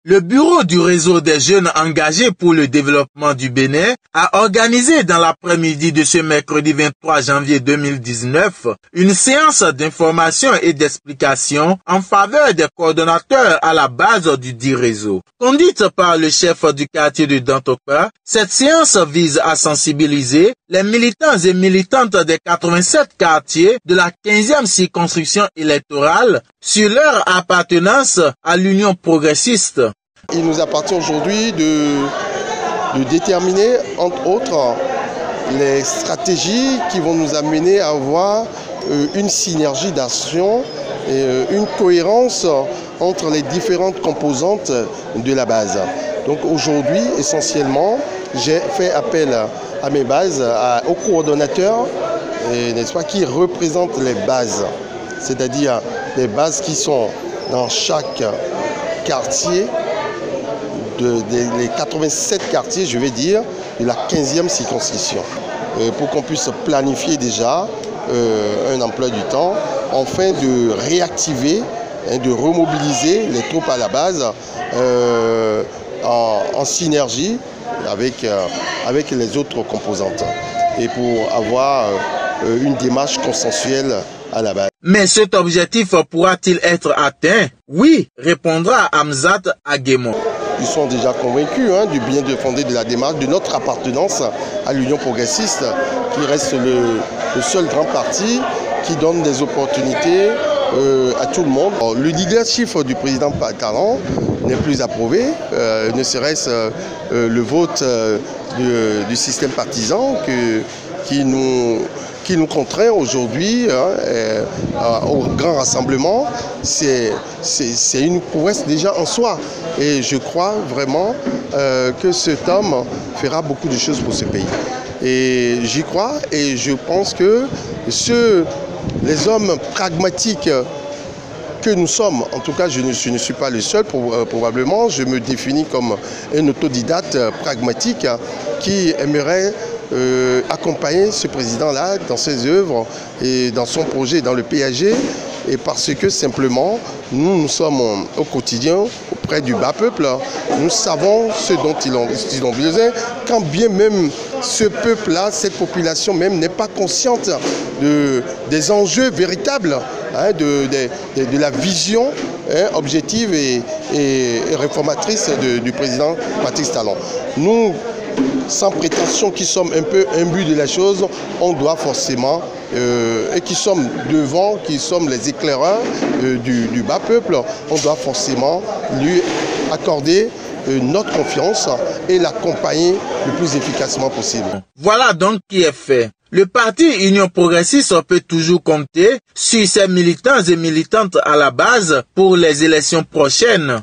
Le bureau du réseau des jeunes engagés pour le développement du Bénin a organisé dans l'après-midi de ce mercredi 23 janvier 2019 une séance d'information et d'explication en faveur des coordonnateurs à la base du dit réseau. Conduite par le chef du quartier de Dantoka, cette séance vise à sensibiliser les militants et militantes des 87 quartiers de la 15e circonscription électorale sur leur appartenance à l'Union progressiste. Il nous appartient aujourd'hui de déterminer, entre autres, les stratégies qui vont nous amener à avoir une synergie d'action et une cohérence entre les différentes composantes de la base. Donc aujourd'hui, essentiellement, j'ai fait appel à mes bases, aux coordonnateurs, n'est-ce pas, qui représentent les bases, c'est-à-dire les bases qui sont dans chaque quartier, les 87 quartiers, je vais dire, de la 15e circonscription, pour qu'on puisse planifier déjà un emploi du temps, afin de réactiver, de remobiliser les troupes à la base en synergie avec les autres composantes, et pour avoir une démarche consensuelle à la base. Mais cet objectif pourra-t-il être atteint? Oui, répondra Hamzat Aguemon. Ils sont déjà convaincus du bien fondé de la démarche, de notre appartenance à l'Union progressiste, qui reste le seul grand parti qui donne des opportunités à tout le monde. Le leadership du président Talon n'est plus approuvé, ne serait-ce le vote du système partisan qui nous contraint aujourd'hui au grand rassemblement. C'est une prouesse déjà en soi. Et je crois vraiment que cet homme fera beaucoup de choses pour ce pays. Et j'y crois, et je pense que les hommes pragmatiques que nous sommes, en tout cas je ne suis pas le seul, probablement, je me définis comme un autodidacte pragmatique qui aimerait accompagner ce président-là dans ses œuvres et dans son projet, dans le PAG, et parce que simplement, nous sommes au quotidien auprès du bas peuple, nous savons ce dont ils ont besoin, quand bien même ce peuple-là, cette population même n'est pas consciente des enjeux véritables, de la vision objective et réformatrice du président Patrice Talon. Nous, sans prétention, qui sommes un peu imbus de la chose, on doit forcément, et qui sommes devant, qui sommes les éclaireurs du bas peuple, on doit forcément lui accorder notre confiance et l'accompagner le plus efficacement possible. Voilà donc qui est fait. Le parti Union progressiste peut toujours compter sur ses militants et militantes à la base pour les élections prochaines.